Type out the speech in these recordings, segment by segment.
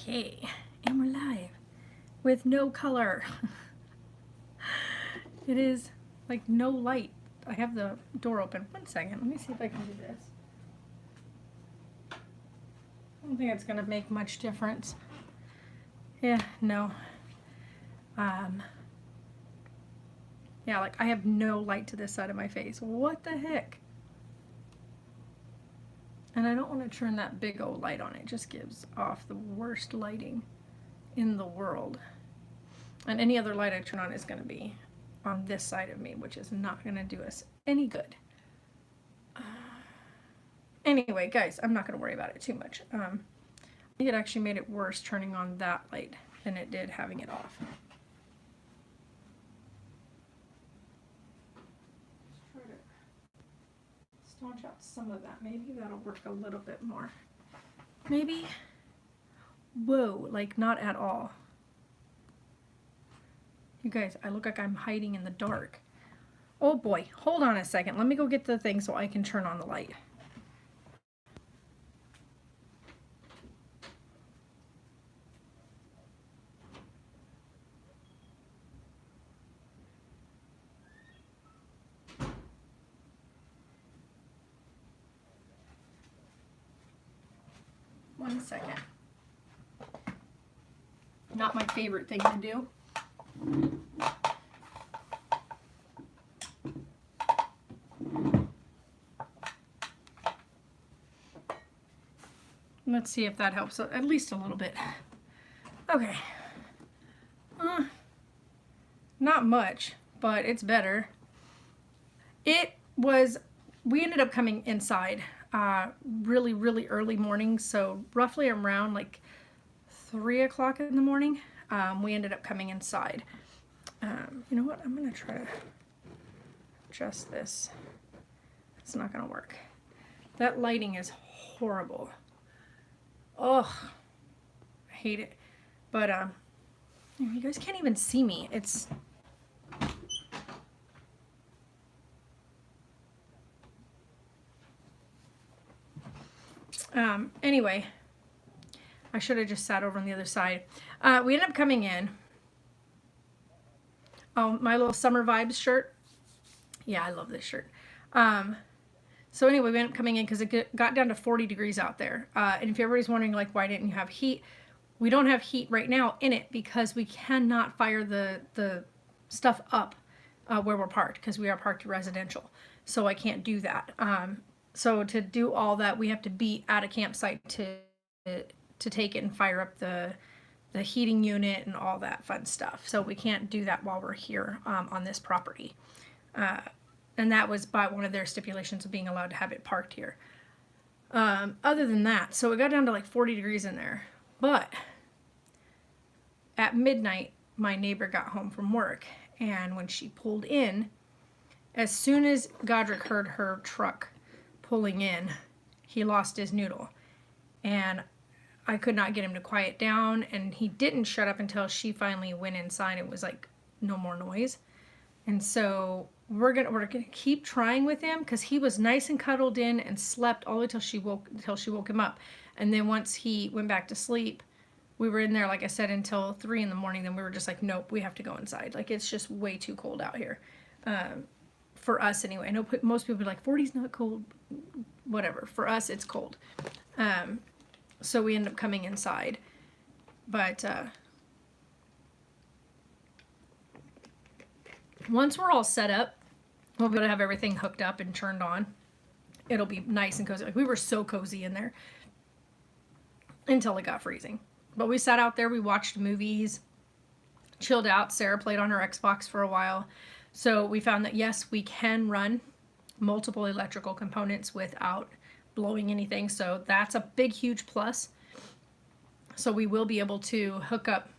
Okay, and we're live with no color. It is like no light. I have the door open. 1 second, let me see if I can do this. I don't think it's gonna make much difference. Yeah, no. Yeah, like I have no light to this side of my face. What the heck? And I don't want to turn that big old light on. It just gives off the worst lighting in the world. And any other light I turn on is going to be on this side of me, which is not going to do us any good. Anyway, guys, I'm not going to worry about it too much. I think it actually made it worse turning on that light than it did having it off. Let's try to staunch out some of that. Maybe that'll work a little bit more. Maybe. Whoa, like not at all. You guys, I look like I'm hiding in the dark. Oh boy, hold on a second. Let me go get the thing so I can turn on the light. One second. Not my favorite thing to do. Let's see if that helps at least a little bit. Okay. Not much, but it's better. We ended up coming inside really, really early morning, so roughly around like 3 o'clock in the morning, we ended up coming inside. You know what? I'm going to try to adjust this. It's not going to work. That lighting is horrible. Ugh. I hate it. But, you guys can't even see me. It's... Anyway, I should have just sat over on the other side. We ended up coming in. Oh, my little summer vibes shirt. Yeah, I love this shirt. So anyway, we ended up coming in because it got down to 40 degrees out there. And if everybody's wondering, like, why didn't you have heat? We don't have heat right now in it because we cannot fire the stuff up where we're parked because we are parked residential. So I can't do that. So to do all that, we have to be at a campsite to take it and fire up the heating unit and all that fun stuff. So we can't do that while we're here on this property. And that was by one of their stipulations of being allowed to have it parked here. Other than that, so it got down to like 40 degrees in there. But at midnight, my neighbor got home from work. And when she pulled in, as soon as Godric heard her truck pulling in, he lost his noodle. And I could not get him to quiet down, and he didn't shut up until she finally went inside. It was like no more noise. And so we're gonna keep trying with him because he was nice and cuddled in and slept all the way till she woke him up. And then once he went back to sleep, we were in there, like I said, until 3 in the morning. Then we were just like, nope, we have to go inside. Like, it's just way too cold out here. For us anyway. I know most people are like, 40's not cold. Whatever. For us, it's cold. So we end up coming inside. But once we're all set up, we'll be able to have everything hooked up and turned on. It'll be nice and cozy. Like, we were so cozy in there until it got freezing. But we sat out there, we watched movies, chilled out. Sarah played on her Xbox for a while. So we found that, yes, we can run multiple electrical components without blowing anything. So that's a big, huge plus. So we will be able to hook up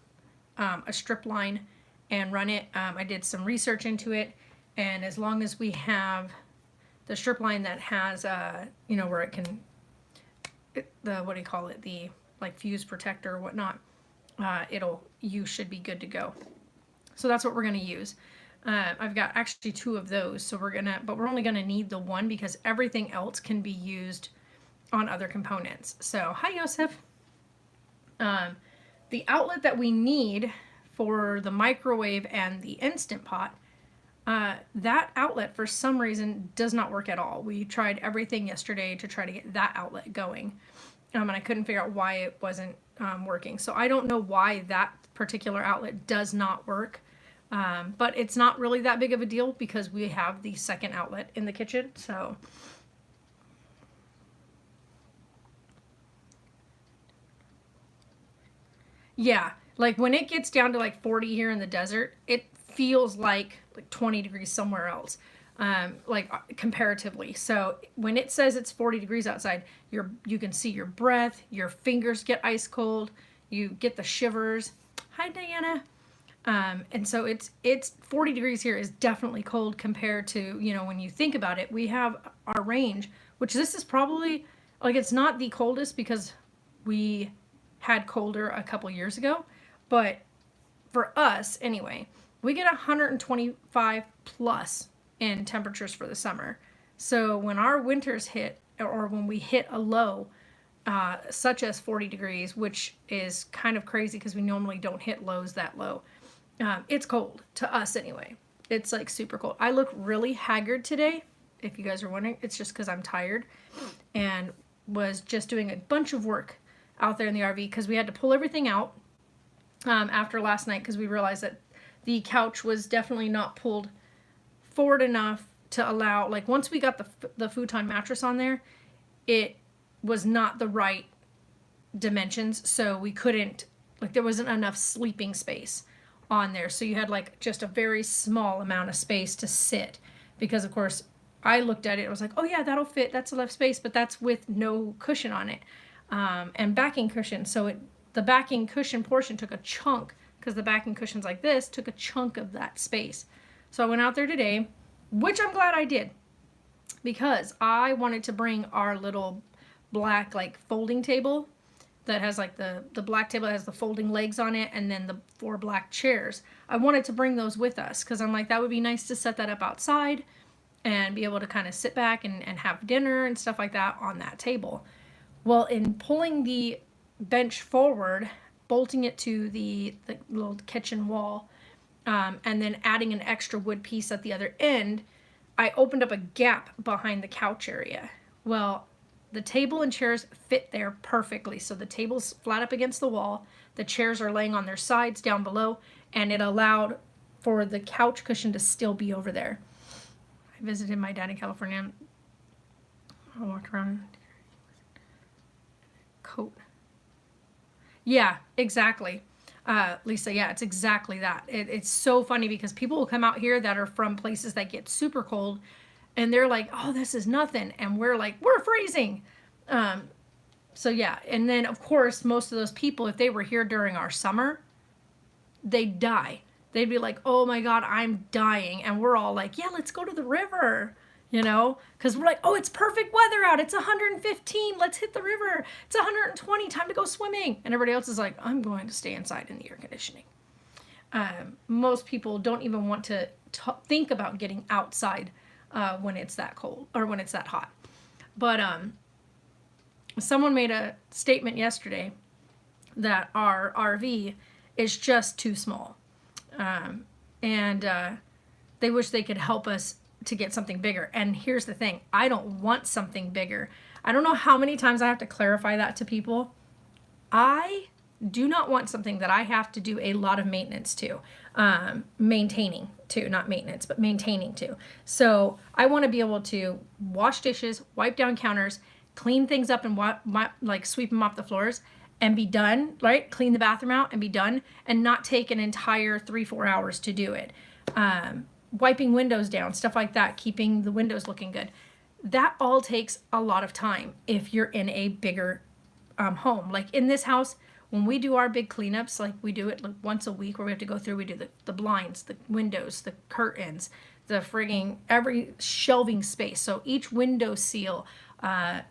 a strip line and run it. I did some research into it. And as long as we have the strip line that has, where it can, what do you call it? The like fuse protector or whatnot, you should be good to go. So that's what we're going to use. I've got actually 2 of those, so but we're only gonna need the one because everything else can be used on other components. So, hi, Yosef. the outlet that we need for the microwave and the Instant Pot, that outlet for some reason does not work at all. We tried everything yesterday to try to get that outlet going, and I couldn't figure out why it wasn't working. So I don't know why that particular outlet does not work, but it's not really that big of a deal because we have the second outlet in the kitchen. So yeah, like when it gets down to like 40 here in the desert, it feels like 20 degrees somewhere else, comparatively. So when it says it's 40 degrees outside, you can see your breath, your fingers get ice cold, you get the shivers. Hi, Diana. And so it's 40 degrees here is definitely cold compared to, when you think about it, we have our range, which this is probably, like, it's not the coldest because we had colder a couple years ago, but for us anyway, we get 125 plus in temperatures for the summer. So when our winters hit, or when we hit a low, such as 40 degrees, which is kind of crazy because we normally don't hit lows that low, it's cold to us anyway. It's like super cold. I look really haggard today, if you guys are wondering. It's just because I'm tired and was just doing a bunch of work out there in the RV because we had to pull everything out after last night because we realized that the couch was definitely not pulled forward enough to allow, like, once we got the futon mattress on there, it was not the right dimensions, so we couldn't, like, there wasn't enough sleeping space on there, so you had like just a very small amount of space to sit, because of course I looked at it and was like, oh yeah, that'll fit, that's enough space, but that's with no cushion on it, and backing cushion. So the backing cushion portion took a chunk, because the backing cushions like this took a chunk of that space. So I went out there today, which I'm glad I did, because I wanted to bring our little black, like, folding table that has like the black table that has the folding legs on it, and then the 4 black chairs. I wanted to bring those with us because I'm like, that would be nice to set that up outside and be able to kind of sit back and have dinner and stuff like that on that table. Well, in pulling the bench forward, bolting it to the little kitchen wall, and then adding an extra wood piece at the other end, I opened up a gap behind the couch area. Well, the table and chairs fit there perfectly. So the table's flat up against the wall, the chairs are laying on their sides down below, and it allowed for the couch cushion to still be over there. I visited my dad in California. I walked around. Coat. Yeah, exactly. Lisa, yeah, it's exactly that. It's so funny because people will come out here that are from places that get super cold, and they're like, oh, this is nothing. And we're like, we're freezing. So yeah. And then of course, most of those people, if they were here during our summer, they'd die. They'd be like, oh my God, I'm dying. And we're all like, yeah, let's go to the river, because we're like, oh, it's perfect weather out. It's 115. Let's hit the river. It's 120. Time to go swimming. And everybody else is like, I'm going to stay inside in the air conditioning. Most people don't even want to think about getting outside when it's that cold or when it's that hot. But someone made a statement yesterday that our RV is just too small, and they wish they could help us to get something bigger. And here's the thing, I don't want something bigger. I don't know how many times I have to clarify that to people. I do not want something that I have to do a lot of maintenance to, maintaining to, not maintenance, but maintaining to. So I want to be able to wash dishes, wipe down counters, clean things up and like sweep them off the floors and be done, right? Clean the bathroom out and be done, and not take an entire 3-4 hours to do it. Wiping windows down, stuff like that, keeping the windows looking good. That all takes a lot of time if you're in a bigger home. Like in this house, when we do our big cleanups, like we do it like once a week where we have to go through, we do the blinds, the windows, the curtains, the frigging, every shelving space. So each window seal,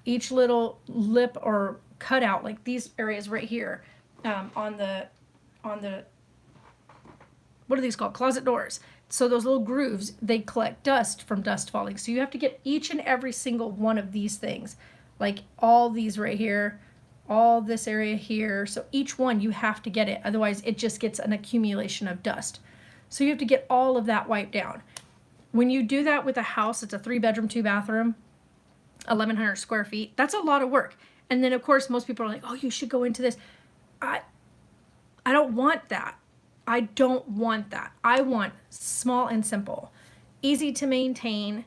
each little lip or cutout, like these areas right here, on the, what are these called? Closet doors. So those little grooves, they collect dust from dust falling. So you have to get each and every single one of these things, like all these right here, all this area here. So each one you have to get it. Otherwise it just gets an accumulation of dust. So you have to get all of that wiped down. When you do that with a house, it's a 3-bedroom, 2-bathroom, 1,100 square feet. That's a lot of work. And then of course, most people are like, oh, you should go into this. I don't want that. I don't want that. I want small and simple, easy to maintain,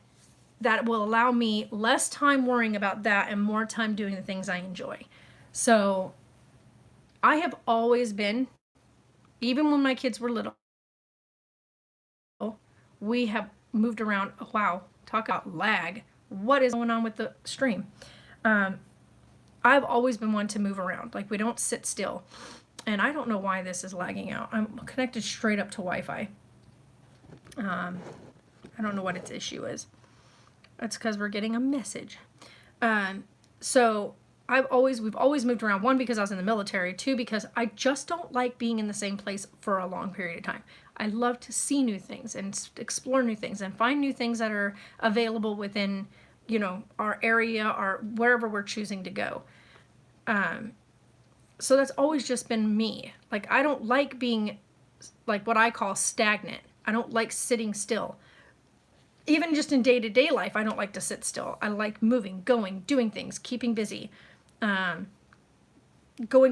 that will allow me less time worrying about that and more time doing the things I enjoy. So I have always been, even when my kids were little, we have moved around. Oh, wow, talk about lag. What is going on with the stream? I've always been one to move around. Like, we don't sit still. And I don't know why this is lagging out. I'm connected straight up to Wi-Fi. I don't know what its issue is. It's because we're getting a message. So we've always moved around. 1, because I was in the military. 2, because I just don't like being in the same place for a long period of time. I love to see new things and explore new things and find new things that are available within, our area or wherever we're choosing to go. So that's always just been me. Like, I don't like being, like, what I call stagnant. I don't like sitting still. Even just in day-to-day life, I don't like to sit still. I like moving, going, doing things, keeping busy, going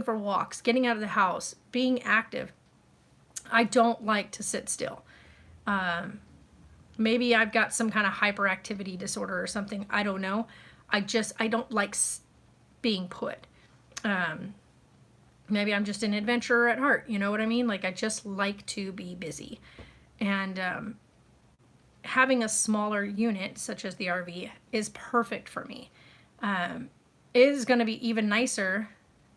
for walks, getting out of the house, being active. I don't like to sit still. Maybe I've got some kind of hyperactivity disorder or something. I don't know. I don't like being put. Maybe I'm just an adventurer at heart. You know what I mean? Like, I just like to be busy. And having a smaller unit, such as the RV, is perfect for me. It is going to be even nicer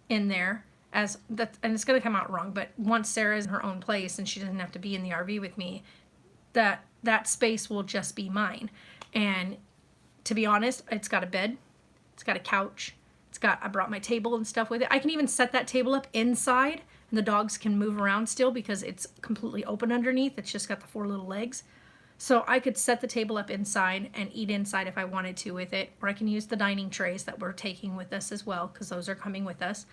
in there, and it's going to come out wrong, but once Sarah's in her own place and she doesn't have to be in the RV with me, that space will just be mine. And to be honest, it's got a bed, it's got a couch, I brought my table and stuff with it. I can even set that table up inside, and the dogs can move around still because it's completely open underneath. It's just got the 4 little legs. So I could set the table up inside and eat inside if I wanted to with it, or I can use the dining trays that we're taking with us as well, because those are coming with us.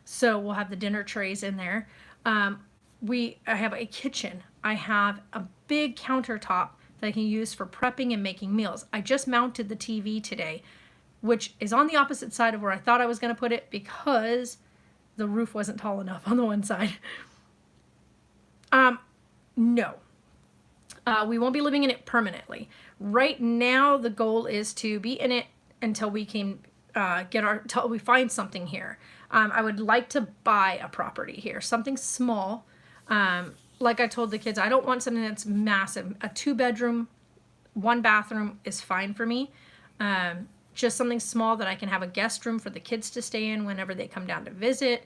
So we'll have the dinner trays in there. I have a kitchen. I have a big countertop that I can use for prepping and making meals. I just mounted the TV today, which is on the opposite side of where I thought I was going to put it because the roof wasn't tall enough on the one side. No. We won't be living in it permanently. Right now, the goal is to be in it until we can till we find something here. I would like to buy a property here, something small. Like I told the kids, I don't want something that's massive. A 2-bedroom, 1 bathroom is fine for me. Just something small that I can have a guest room for the kids to stay in whenever they come down to visit,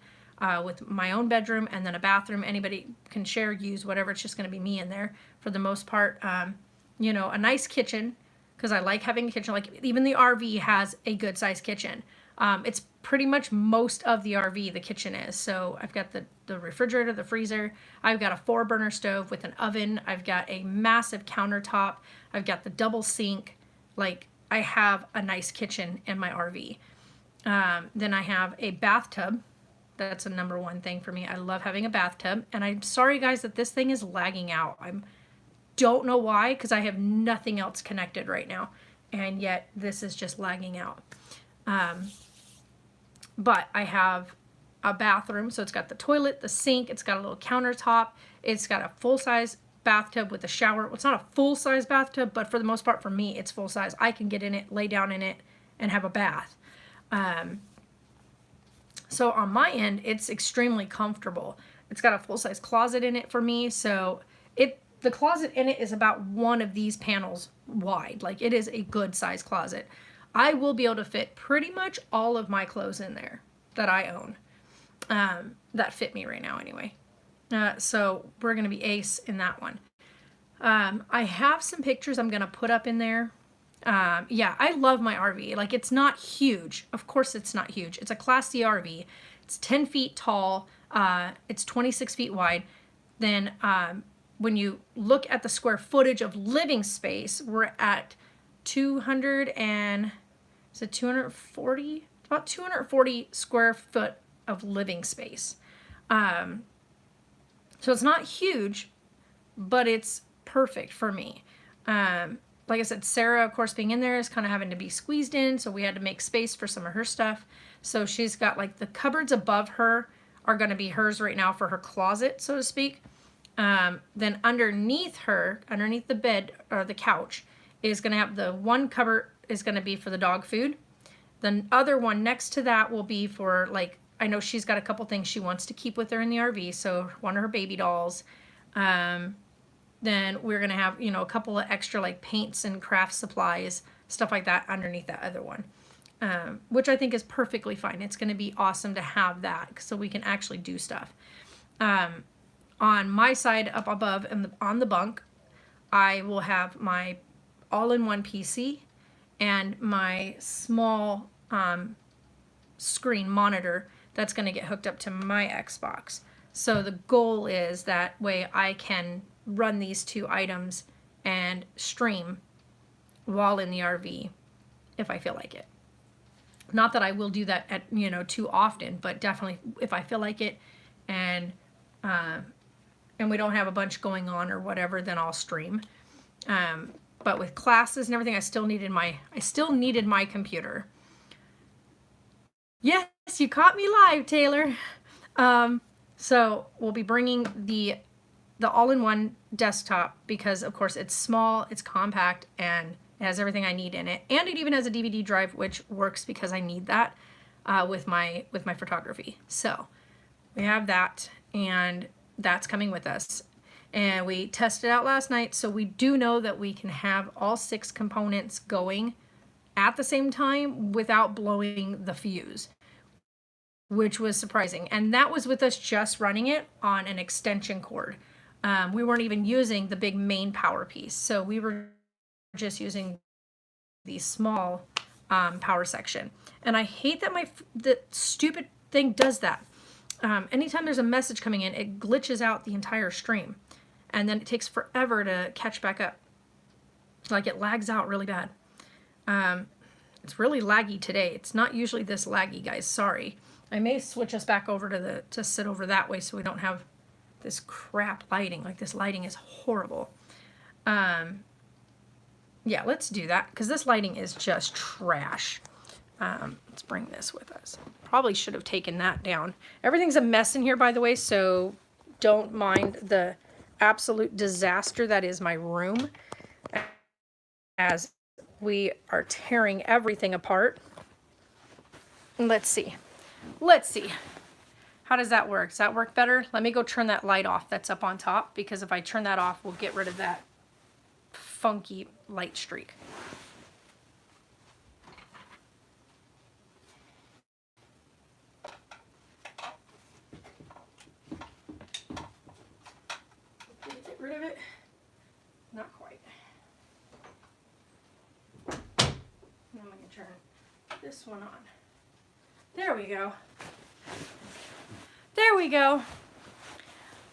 with my own bedroom and then a bathroom. Anybody can share, use, whatever. It's just going to be me in there for the most part. A nice kitchen, because I like having a kitchen. Like, even the RV has a good sized kitchen. It's pretty much most of the RV, the kitchen is. So I've got the refrigerator, the freezer. I've got a 4-burner stove with an oven. I've got a massive countertop. I've got the double sink. Like, I have a nice kitchen in my RV. Then I have a bathtub. That's a number 1 thing for me. I love having a bathtub. And I'm sorry, guys, that this thing is lagging out. I don't know why, because I have nothing else connected right now. And yet this is just lagging out. But I have a bathroom. So it's got the toilet, the sink. It's got a little countertop. It's got a full-size bathtub with a shower. Well, it's not a full-size bathtub, but for the most part, for me, it's full-size. I can get in it, lay down in it, and have a bath. So on my end, it's extremely comfortable. It's got a full-size closet in it for me. So the closet in it is about one of these panels wide. Like, it is a good size closet. I will be able to fit pretty much all of my clothes in there that I own, that fit me right now anyway. So we're going to be ace in that one. I have some pictures I'm going to put up in there. Yeah, I love my RV. Like, it's not huge. Of course it's not huge. It's a Class C RV. It's 10 feet tall. It's 26 feet wide. Then when you look at the square footage of living space, we're at 240? About 240 square foot of living space. So it's not huge, but it's perfect for me. Like I said, Sarah, of course, being in there is kind of having to be squeezed in, so we had to make space for some of her stuff. So she's got like the cupboards above her are going to be hers right now for her closet, so to speak. Then underneath her, underneath the bed or the couch, is going to have the one cupboard is going to be for the dog food. The other one next to that will be for, like, I know she's got a couple things she wants to keep with her in the RV. So one of her baby dolls. Then we're going to have, you know, a couple of extra like paints and craft supplies, stuff like that underneath that other one. Which I think is perfectly fine. It's going to be awesome to have that so we can actually do stuff. On my side up above and on the bunk, I will have my all-in-one PC and my small screen monitor that's going to get hooked up to my Xbox. So the goal is that way I can run these two items and stream while in the RV if I feel like it. Not that I will do that at, you know, too often, but definitely if I feel like it and we don't have a bunch going on or whatever, then I'll stream. But with classes and everything, I still needed my computer. Yes, you caught me live, Taylor. So we'll be bringing the all-in-one desktop because, of course, it's small, it's compact, and it has everything I need in it. And it even has a DVD drive, which works because I need that with my photography. So we have that, and that's coming with us. And we tested out last night, so we do know that we can have all 6 components going at the same time without blowing the fuse, which was surprising. And that was with us just running it on an extension cord. We weren't even using the big main power piece, so we were just using the small power section. And I hate that the stupid thing does that. Anytime there's a message coming in, it glitches out the entire stream. And then it takes forever to catch back up. Like it lags out really bad. It's really laggy today. It's not usually this laggy, guys. Sorry. I may switch us back over to sit over that way so we don't have this crap lighting. Like this lighting is horrible. Yeah, let's do that because this lighting is just trash. Let's bring this with us. Probably should have taken that down. Everything's a mess in here, by the way, so don't mind the absolute disaster that is my room as we are tearing everything apart. Let's see. How does that work? Does that work better? Let me go turn that light off that's up on top, because if I turn that off, we'll get rid of that funky light streak. Did it get rid of it? Not quite. I'm going to turn this one on. There we go. There we go.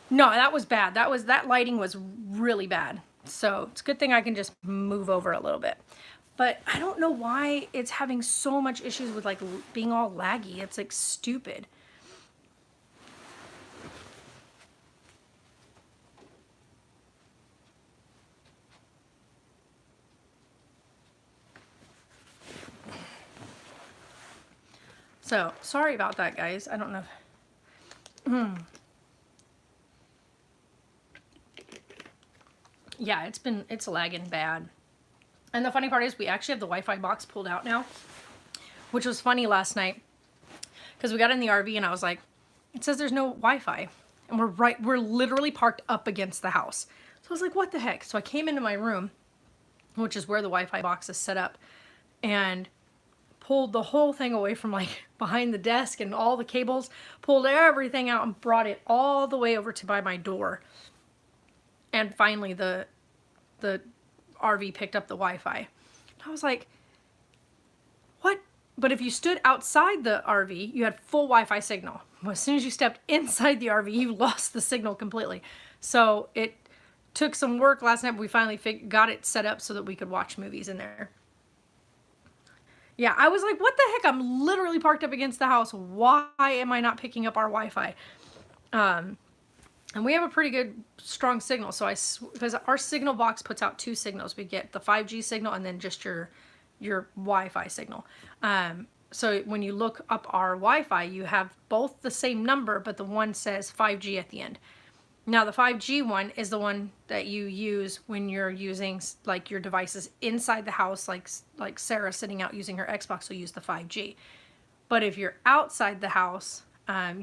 No, that was bad. That lighting was really bad. So it's a good thing I can just move over a little bit. But I don't know why it's having so much issues with like being all laggy. It's like stupid. So sorry about that, guys. I don't know. Yeah, it's lagging bad. And the funny part is we actually have the Wi-Fi box pulled out now, which was funny last night because we got in the RV and I was like, it says there's no Wi-Fi and we're literally parked up against the house. So I was like, what the heck? So I came into my room, which is where the Wi-Fi box is set up, and pulled the whole thing away from like behind the desk and all the cables, pulled everything out and brought it all the way over to by my door. And finally the RV picked up the Wi-Fi. I was like, what? But if you stood outside the RV, you had full Wi-Fi signal. Well, as soon as you stepped inside the RV, you lost the signal completely. So it took some work last night, but we finally got it set up so that we could watch movies in there. Yeah, I was like, what the heck? I'm literally parked up against the house. Why am I not picking up our Wi-Fi? And we have a pretty good, strong signal. So because our signal box puts out two signals. We get the 5G signal and then just your Wi-Fi signal. So when you look up our Wi-Fi, you have both the same number, but the one says 5G at the end. Now the 5G one is the one that you use when you're using like your devices inside the house, like Sarah sitting out using her Xbox will use the 5G. But if you're outside the house,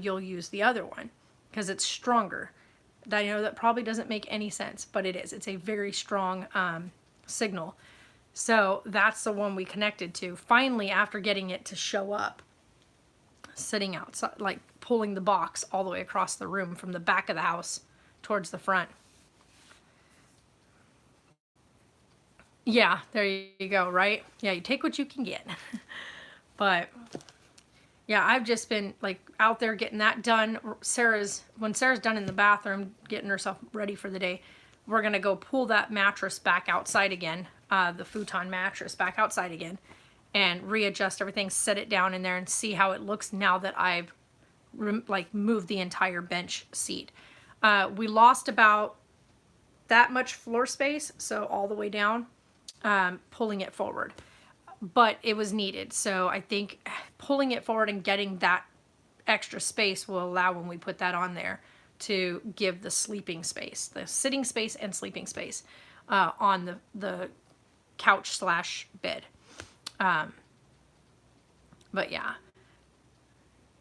you'll use the other one because it's stronger. I know that probably doesn't make any sense, but it is. It's a very strong signal. So that's the one we connected to. Finally, after getting it to show up, sitting outside, like pulling the box all the way across the room from the back of the house towards the front. Yeah, there you go, right? Yeah, you take what you can get. But yeah, I've just been like out there getting that done. When Sarah's done in the bathroom, getting herself ready for the day, we're going to go pull that mattress back outside again, the futon mattress back outside again, and readjust everything, set it down in there and see how it looks now that I've moved the entire bench seat. We lost about that much floor space, so all the way down, pulling it forward. But it was needed. So I think pulling it forward and getting that extra space will allow, when we put that on there, to give the sleeping space, the sitting space and sleeping space on the couch / bed. But yeah.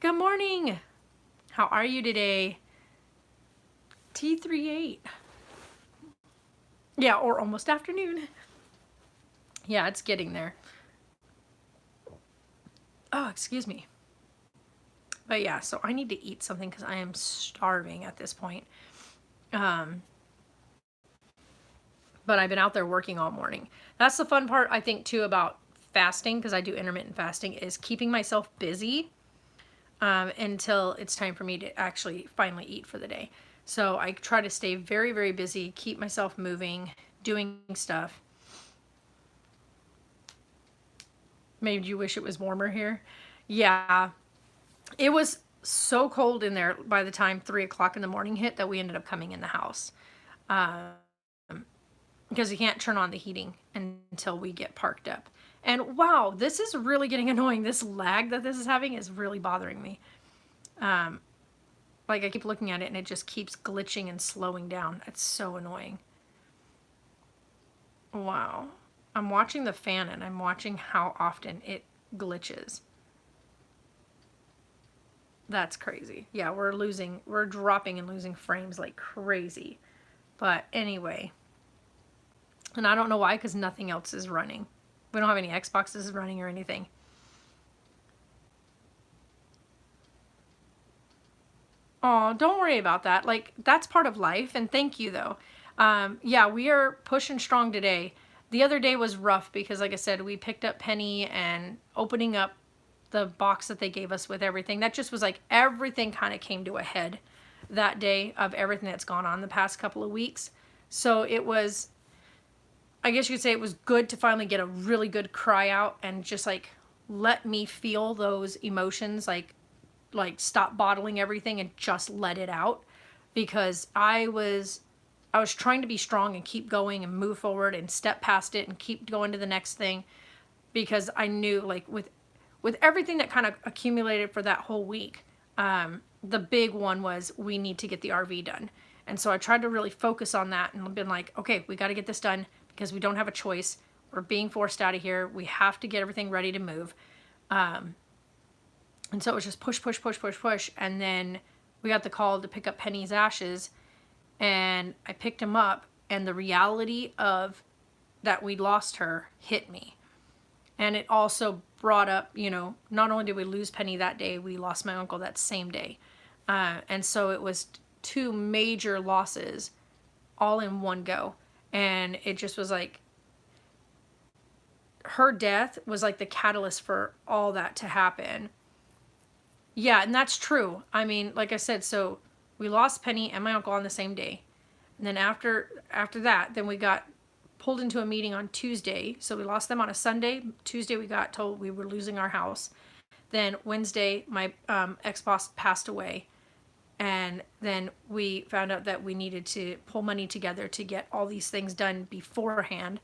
Good morning. How are you today? T38. Yeah, or almost afternoon. Yeah, it's getting there. Oh, excuse me. But yeah, so I need to eat something because I am starving at this point. But I've been out there working all morning. That's the fun part, I think, too, about fasting, because I do intermittent fasting, is keeping myself busy until it's time for me to actually finally eat for the day. So I try to stay very, very busy, keep myself moving, doing stuff. Made you wish it was warmer here? Yeah. It was so cold in there by the time 3 o'clock in the morning hit that we ended up coming in the house. Because you can't turn on the heating until we get parked up. And wow, this is really getting annoying. This lag that this is having is really bothering me. Like I keep looking at it and it just keeps glitching and slowing down. It's so annoying. Wow. I'm watching the fan and I'm watching how often it glitches. That's crazy. Yeah, we're dropping and losing frames like crazy. But anyway. And I don't know why, because nothing else is running. We don't have any Xboxes running or anything. Oh, don't worry about that. Like, that's part of life. And thank you, though. Yeah, we are pushing strong today. The other day was rough because, like I said, we picked up Penny and opening up the box that they gave us with everything. That just was like everything kind of came to a head that day of everything that's gone on the past couple of weeks. So it was, I guess you could say it was good to finally get a really good cry out and just like let me feel those emotions, like stop bottling everything and just let it out, because I was trying to be strong and keep going and move forward and step past it and keep going to the next thing, because I knew, like, with everything that kind of accumulated for that whole week, the big one was we need to get the RV done. And so I tried to really focus on that and been like, okay, we got to get this done because we don't have a choice. We're being forced out of here. We have to get everything ready to move. And so it was just push. And then we got the call to pick up Penny's ashes. And I picked him up. And the reality of that we lost her hit me. And it also brought up, not only did we lose Penny that day, we lost my uncle that same day. And so it was two major losses all in one go. And it just was like, her death was like the catalyst for all that to happen. Yeah, and that's true. I mean, like I said, so we lost Penny and my uncle on the same day. And then after that, then we got pulled into a meeting on Tuesday. So we lost them on a Sunday. Tuesday we got told we were losing our house. Then Wednesday my ex-boss passed away. And then we found out that we needed to pull money together to get all these things done beforehand.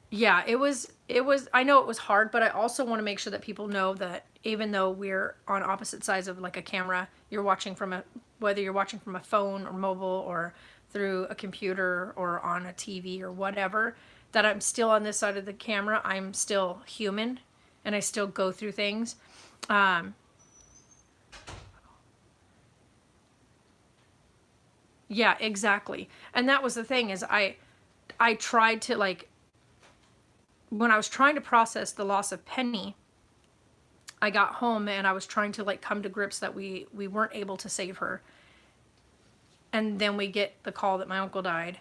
Yeah, it was, I know it was hard, but I also want to make sure that people know that even though we're on opposite sides of like a camera, you're watching from whether you're watching from a phone or mobile or through a computer or on a TV or whatever, that I'm still on this side of the camera. I'm still human and I still go through things. Yeah, exactly. And that was the thing is I tried to like, when I was trying to process the loss of Penny, I got home and I was trying to like come to grips that we weren't able to save her. And then we get the call that my uncle died.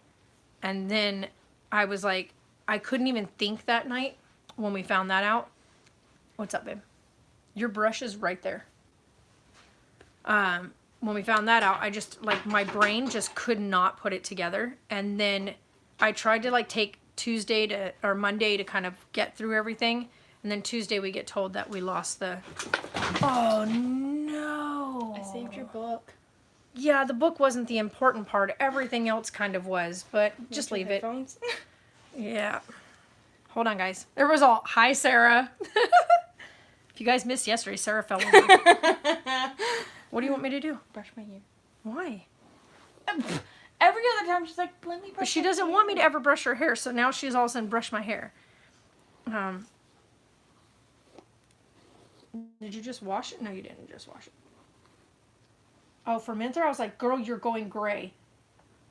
And then I was like, I couldn't even think that night when we found that out. What's up, babe? Your brush is right there. When we found that out, I just like my brain just could not put it together. And then I tried to like take Tuesday or Monday to kind of get through everything. And then Tuesday we get told that we lost the... Oh, no. I saved your book. Yeah, the book wasn't the important part. Everything else kind of was, but just leave it. Yeah. Hold on, guys. There was all... Hi, Sarah. If you guys missed yesterday, Sarah fell over. What do you want me to do? Brush my hair. Why? Every other time she's like, let me brush But she doesn't want me to ever brush her hair, so now she's all of a sudden brush my hair. Did you just wash it? No, you didn't just wash it. Oh, for Minther, I was like, girl, you're going gray.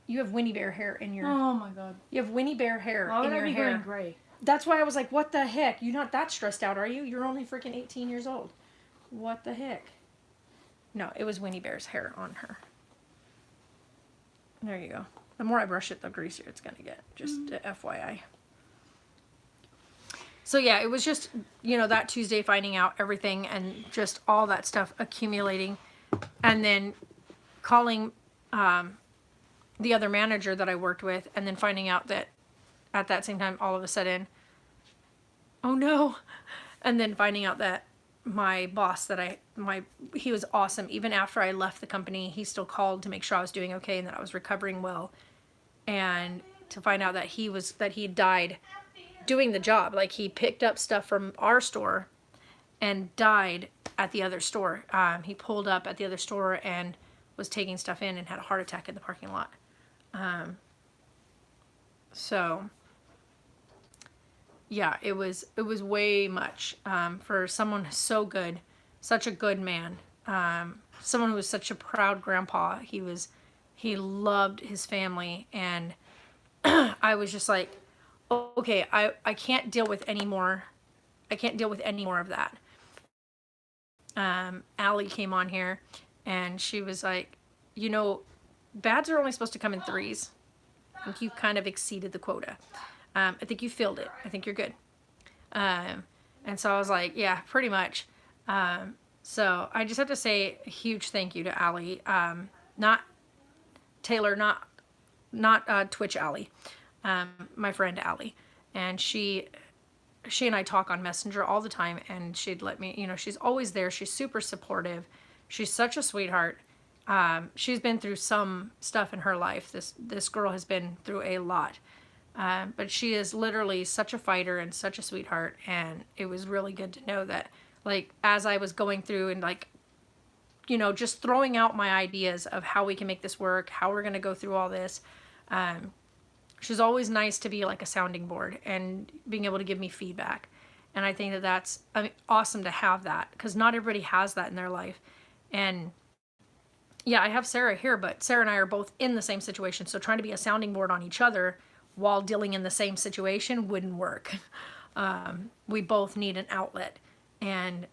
You have Winnie Bear hair in your... Oh, my God. You have Winnie Bear hair Why would in your I be hair. going gray? That's why I was like, what the heck? You're not that stressed out, are you? You're only freaking 18 years old. What the heck? No, it was Winnie Bear's hair on her. There you go. The more I brush it, the greasier it's going to get. Just FYI. So yeah, it was just, you know, that Tuesday finding out everything and just all that stuff accumulating. And then calling the other manager that I worked with and then finding out that at that same time, all of a sudden, oh no. And then finding out that my boss he was awesome. Even after I left the company, he still called to make sure I was doing okay and that I was recovering well. And to find out that he died doing the job. Like he picked up stuff from our store and died at the other store. He pulled up at the other store and was taking stuff in and had a heart attack in the parking lot. So yeah, it was way much for someone so good, such a good man, someone who was such a proud grandpa. He loved his family, and I was just like, oh, okay, I can't deal with any more. I can't deal with any more of that. Allie came on here, and she was like, you know, bads are only supposed to come in threes. I think you kind of exceeded the quota. I think you filled it. I think you're good. And so I was like, yeah, pretty much. So I just have to say a huge thank you to Allie. Not Taylor, not Twitch Allie. My friend Allie. And she and I talk on Messenger all the time, and she'd let me, you know, she's always there. She's super supportive. She's such a sweetheart. She's been through some stuff in her life. This girl has been through a lot. But she is literally such a fighter and such a sweetheart. And it was really good to know that, like, as I was going through and, like, you know, just throwing out my ideas of how we can make this work, how we're going to go through all this. She's always nice to be like a sounding board and being able to give me feedback. And I think that that's awesome to have that, because not everybody has that in their life. And yeah, I have Sarah here, but Sarah and I are both in the same situation. So trying to be a sounding board on each other while dealing in the same situation wouldn't work. We both need an outlet. And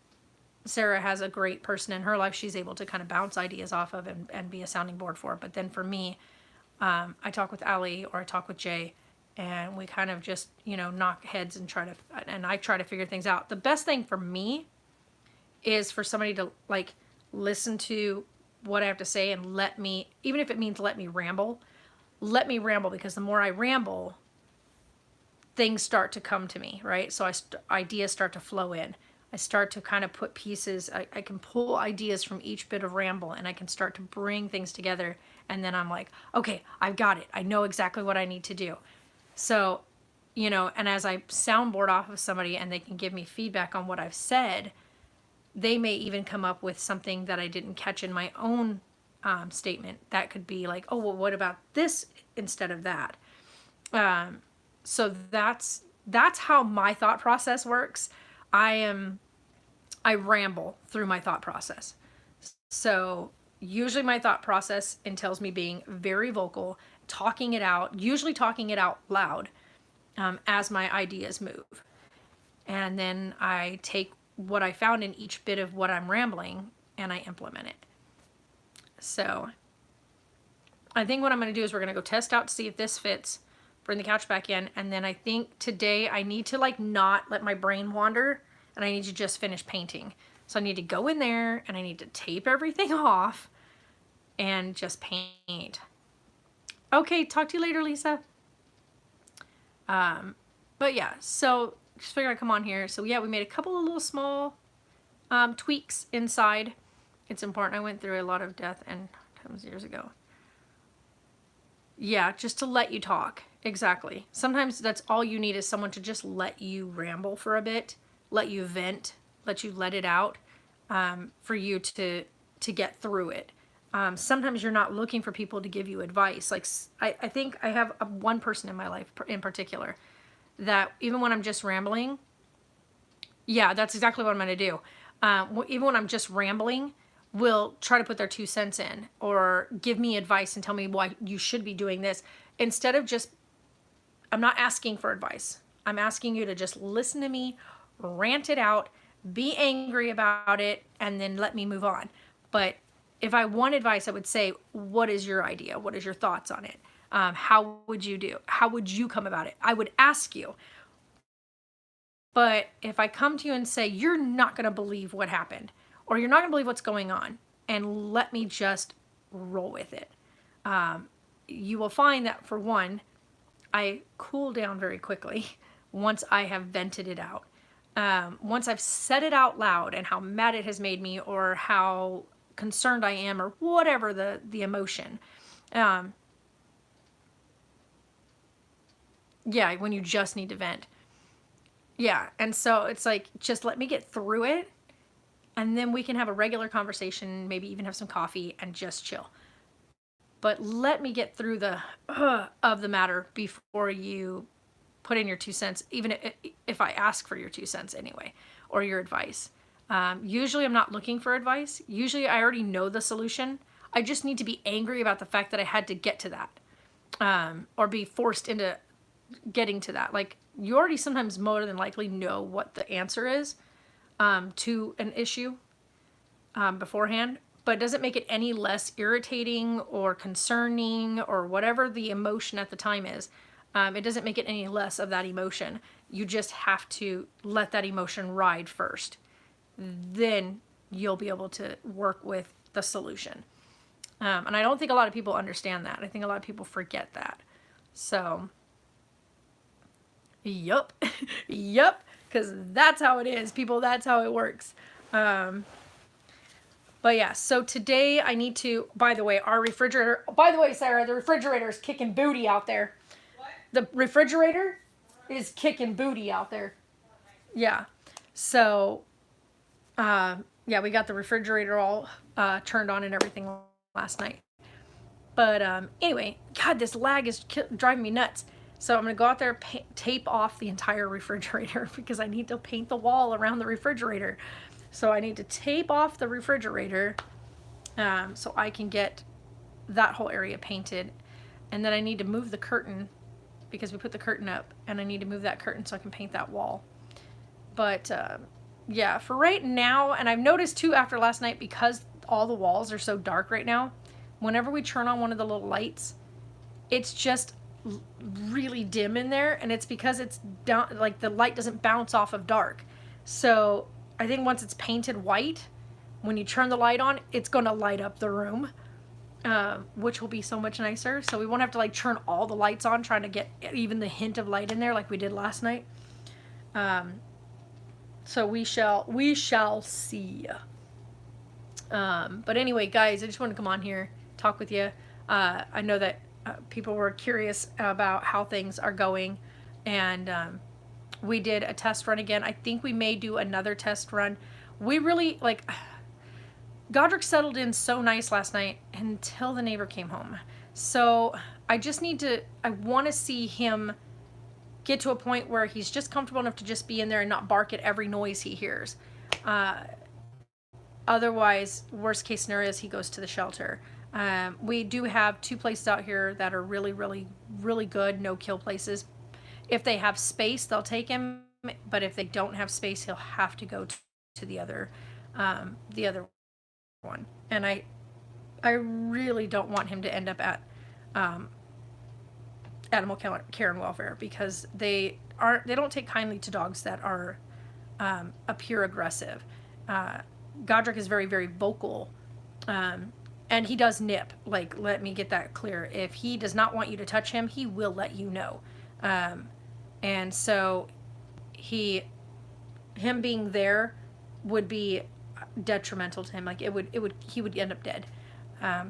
Sarah has a great person in her life she's able to kind of bounce ideas off of and be a sounding board for. But then for me, I talk with Allie or I talk with Jay, and we kind of just, you know, knock heads and I try to figure things out. The best thing for me is for somebody to, like, listen to what I have to say and let me, even if it means let me ramble, because the more I ramble, things start to come to me, right? So ideas start to flow in. I start to kind of put pieces, I can pull ideas from each bit of ramble and I can start to bring things together. And then I'm like, okay, I've got it. I know exactly what I need to do. So, and as I soundboard off of somebody and they can give me feedback on what I've said, they may even come up with something that I didn't catch in my own statement. That could be like, oh, well, what about this instead of that? So that's how my thought process works. I ramble through my thought process. So usually my thought process entails me being very vocal, usually talking it out loud as my ideas move. And then I take what I found in each bit of what I'm rambling and I implement it. So I think what I'm going to do is we're going to go test out to see if this fits, bring the couch back in, and then I think today I need to like not let my brain wander and I need to just finish painting. So I need to go in there and I need to tape everything off and just paint. Okay, talk to you later, Lisa. But yeah, so just figured I'd come on here. So yeah, we made a couple of little small tweaks inside. It's important. I went through a lot of death and times years ago. Yeah, just to let you talk. Exactly. Sometimes that's all you need is someone to just let you ramble for a bit, let you vent, let you let it out, for you to get through it. Sometimes you're not looking for people to give you advice. Like I think I have one person in my life in particular that even when I'm just rambling, yeah, that's exactly what I'm going to do. Even when I'm just rambling, will try to put their 2 cents in or give me advice and tell me why you should be doing this. Instead of just, I'm not asking for advice. I'm asking you to just listen to me, rant it out, be angry about it, and then let me move on. But if I want advice, I would say, what is your idea? What is your thoughts on it? How would you do? How would you come about it? I would ask you. But if I come to you and say, you're not going to believe what happened, or you're not going to believe what's going on, and let me just roll with it, you will find that, for one, I cool down very quickly once I have vented it out. Once I've said it out loud and how mad it has made me or how concerned I am or whatever the emotion. Yeah, when you just need to vent. Yeah, and so it's like, just let me get through it, and then we can have a regular conversation, maybe even have some coffee and just chill. But let me get through the of the matter before you put in your 2 cents, even if I ask for your 2 cents anyway, or your advice. Usually I'm not looking for advice. Usually I already know the solution. I just need to be angry about the fact that I had to get to that, or be forced into getting to that. Like, you already sometimes more than likely know what the answer is to an issue beforehand, but it doesn't make it any less irritating or concerning or whatever the emotion at the time is. It doesn't make it any less of that emotion. You just have to let that emotion ride first. Then you'll be able to work with the solution. And I don't think a lot of people understand that. I think a lot of people forget that. So, yup. Yup. Because that's how it is, people. That's how it works. But yeah, so today I need to, by the way, Sarah, the refrigerator is kicking booty out there. What? The refrigerator is kicking booty out there. Yeah. So, yeah, we got the refrigerator all turned on and everything last night. But anyway, God, this lag is driving me nuts. So I'm going to go out there, tape off the entire refrigerator because I need to paint the wall around the refrigerator. So I need to tape off the refrigerator so I can get that whole area painted. And then I need to move the curtain because we put the curtain up, and I need to move that curtain so I can paint that wall. But yeah, for right now, and I've noticed too after last night, because all the walls are so dark right now, whenever we turn on one of the little lights, it's just really dim in there, and it's because it's down, like the light doesn't bounce off of dark. So I think once it's painted white, when you turn the light on, it's going to light up the room, which will be so much nicer. So we won't have to like turn all the lights on trying to get even the hint of light in there like we did last night. So we shall see. But anyway, guys, I just want to come on here, talk with you. I know that people were curious about how things are going, and we did a test run again. I think we may do another test run. We really, like, Godric settled in so nice last night until the neighbor came home. So I just need to, I want to see him get to a point where he's just comfortable enough to just be in there and not bark at every noise he hears. Otherwise, worst case scenario is he goes to the shelter. We do have 2 places out here that are really, really, really good no-kill places. If they have space, they'll take him. But if they don't have space, he'll have to go to the other one. And I really don't want him to end up at animal care and welfare, because they don't take kindly to dogs that are appear aggressive. Godric is very, very vocal, and he does nip. Like, let me get that clear. If he does not want you to touch him, he will let you know. And so him being there would be detrimental to him. Like, he would end up dead.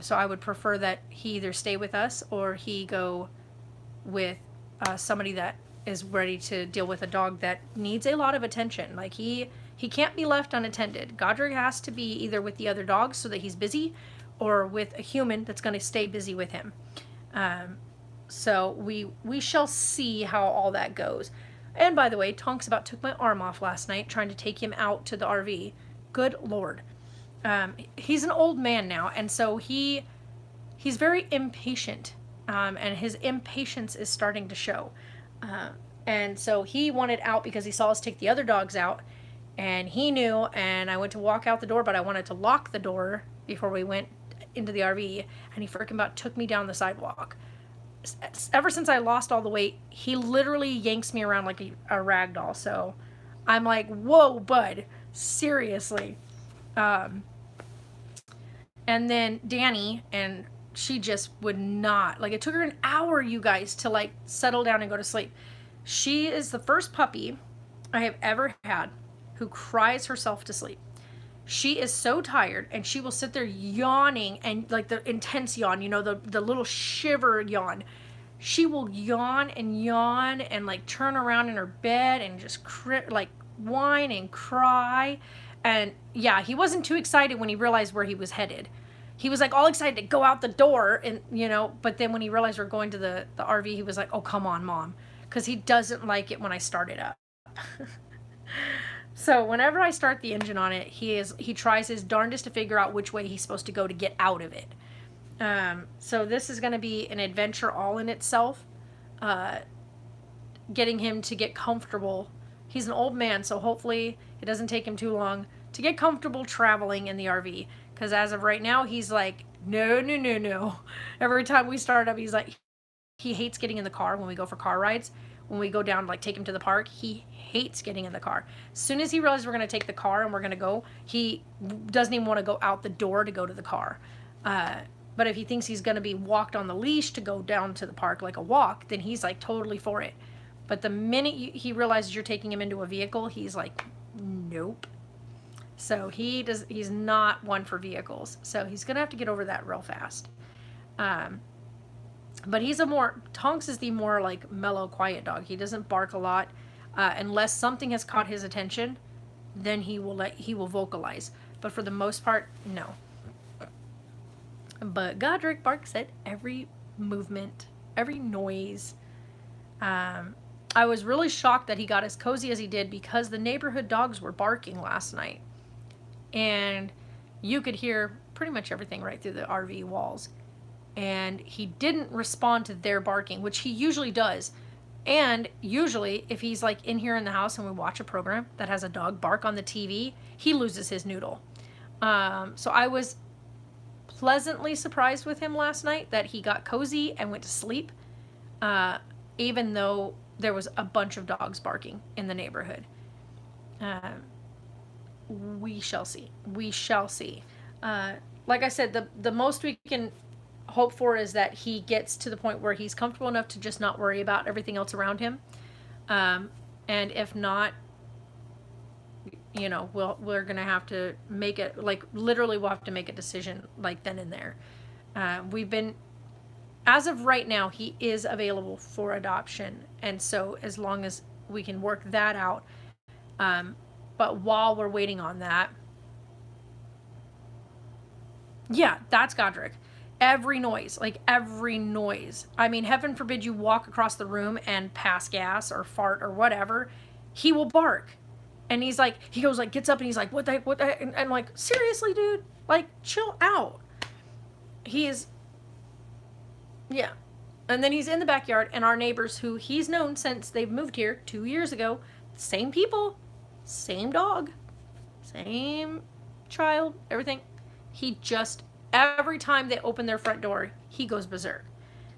So I would prefer that he either stay with us or he go with somebody that is ready to deal with a dog that needs a lot of attention. Like, he can't be left unattended. Godric has to be either with the other dogs so that he's busy, or with a human that's going to stay busy with him. So we shall see how all that goes. And by the way, Tonks about took my arm off last night trying to take him out to the RV. Good Lord. He's an old man now, and so he's very impatient, and his impatience is starting to show. And so he wanted out because he saw us take the other dogs out, and he knew, and I went to walk out the door, but I wanted to lock the door before we went into the RV, and he freaking about took me down the sidewalk. Ever since I lost all the weight, he literally yanks me around like a rag doll. So I'm like, whoa, bud, seriously. And then Danny, and she just would not, like, it took her an hour, you guys, to like settle down and go to sleep. She is the first puppy I have ever had who cries herself to sleep. She is so tired, and she will sit there yawning, and like the intense yawn, you know, the little shiver yawn. She will yawn and like turn around in her bed and just like whine and cry. And yeah, he wasn't too excited when he realized where he was headed. He was like all excited to go out the door, and you know, but then when he realized we're going to the RV, he was like, oh, come on, Mom, because he doesn't like it when I start it up. So whenever I start the engine on it, he tries his darndest to figure out which way he's supposed to go to get out of it. So this is going to be an adventure all in itself. Getting him to get comfortable. He's an old man, so hopefully it doesn't take him too long to get comfortable traveling in the RV. Because as of right now, he's like, no, no, no, no. Every time we start up, he's like, he hates getting in the car when we go for car rides. When we go down, like, take him to the park, he hates getting in the car. As soon as he realizes we're going to take the car and we're going to go, he doesn't even want to go out the door to go to the car. But if he thinks he's going to be walked on the leash to go down to the park like a walk, then he's, like, totally for it. But the minute he realizes you're taking him into a vehicle, he's like, nope. So he's not one for vehicles. So he's going to have to get over that real fast. But Tonks is the more like mellow, quiet dog. He doesn't bark a lot. Unless something has caught his attention, then he will vocalize. But for the most part, no. But Godric barks at every movement, every noise. I was really shocked that he got as cozy as he did because the neighborhood dogs were barking last night. And you could hear pretty much everything right through the RV walls. And he didn't respond to their barking, which he usually does. And usually, if he's like in here in the house and we watch a program that has a dog bark on the TV, he loses his noodle. So I was pleasantly surprised with him last night that he got cozy and went to sleep, even though there was a bunch of dogs barking in the neighborhood. we shall see. We shall see. Like I said, the most we can hope for is that he gets to the point where he's comfortable enough to just not worry about everything else around him. And if not, you know, we're gonna have to make it, like, literally we'll have to make a decision like then and there. We've been, as of right now, he is available for adoption, and so as long as we can work that out, but while we're waiting on that, yeah, that's Godric. Every noise, like every noise. I mean, heaven forbid you walk across the room and pass gas or fart or whatever, he will bark. And he's like, he goes like, gets up and he's like, what the heck, what the heck? And I'm like, seriously, dude? Like, chill out. He is, yeah. And then he's in the backyard, and our neighbors, who he's known since they've moved here 2 years ago, same people, same dog, same child, everything. He just, every time they open their front door, he goes berserk.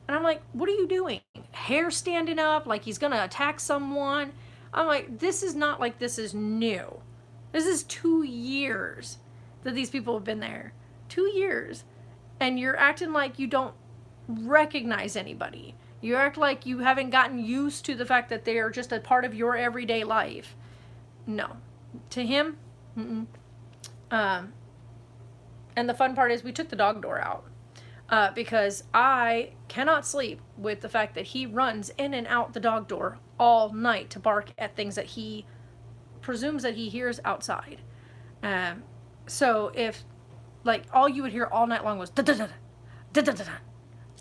And I'm like, what are you doing? Hair standing up like he's going to attack someone. I'm like, this is not like this is new. This is 2 years that these people have been there. 2 years. And you're acting like you don't recognize anybody. You act like you haven't gotten used to the fact that they are just a part of your everyday life. No. To him, and the fun part is we took the dog door out because I cannot sleep with the fact that he runs in and out the dog door all night to bark at things that he presumes that he hears outside. So if, like, all you would hear all night long was da-da-da-da, da-da-da-da,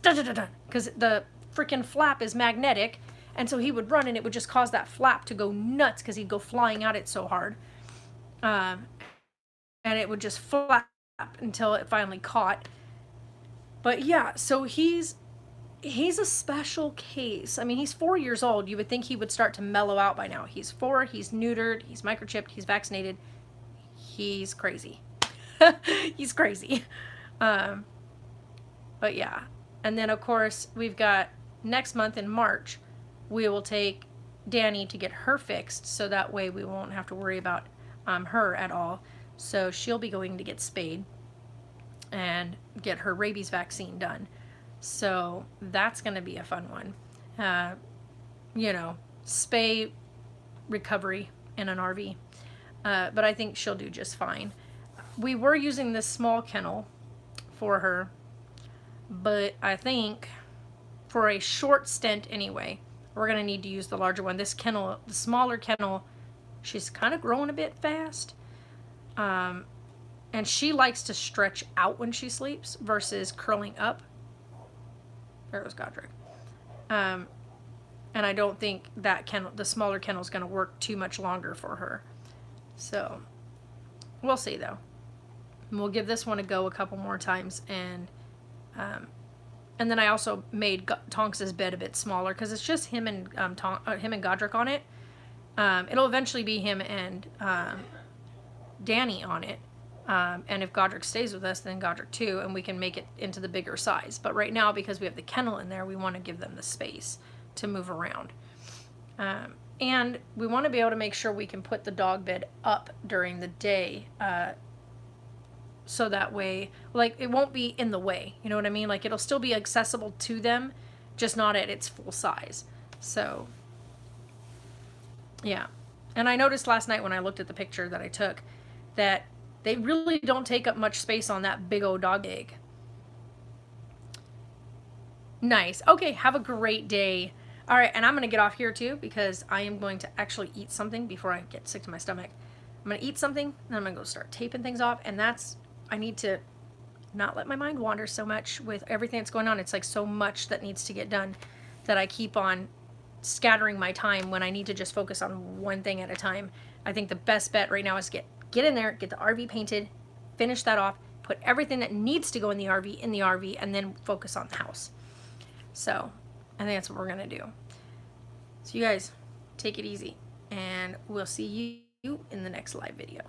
da-da-da-da, because the freaking flap is magnetic, and so he would run and it would just cause that flap to go nuts because he'd go flying at it so hard. And it would just flap until it finally caught. But yeah, so he's a special case. I mean, he's 4 years old. You would think he would start to mellow out by now. He's 4, he's neutered, he's microchipped, he's vaccinated. He's crazy. He's crazy. But yeah. And then, of course, we've got next month in March, we will take Danny to get her fixed, so that way we won't have to worry about her at all. So she'll be going to get spayed and get her rabies vaccine done. So that's going to be a fun one. You know, spay recovery in an RV. But I think she'll do just fine. We were using this small kennel for her, but I think for a short stint anyway, we're going to need to use the larger one. This kennel, the smaller kennel, she's kind of growing a bit fast. And she likes to stretch out when she sleeps versus curling up. There was Godric. And I don't think that kennel, the smaller kennel, is going to work too much longer for her. So we'll see though. And we'll give this one a go a couple more times, and then I also made Tonks's bed a bit smaller because it's just him and him and Godric on it. It'll eventually be him and Danny on it. And if Godric stays with us, then Godric too, and we can make it into the bigger size. But right now, because we have the kennel in there, we want to give them the space to move around. And we want to be able to make sure we can put the dog bed up during the day, so that way, like, it won't be in the way. You know what I mean? Like, it'll still be accessible to them, just not at its full size. So, yeah. And I noticed last night when I looked at the picture that I took that they really don't take up much space on that big old dog egg. Nice. Okay, have a great day. All right, and I'm going to get off here too because I am going to actually eat something before I get sick to my stomach. I'm going to eat something, and then I'm going to go start taping things off, and I need to not let my mind wander so much with everything that's going on. It's like so much that needs to get done that I keep on scattering my time when I need to just focus on one thing at a time. I think the best bet right now is get in there, get the RV painted, finish that off, put everything that needs to go in the RV, and then focus on the house. So I think that's what we're going to do. So you guys, take it easy, and we'll see you in the next live video.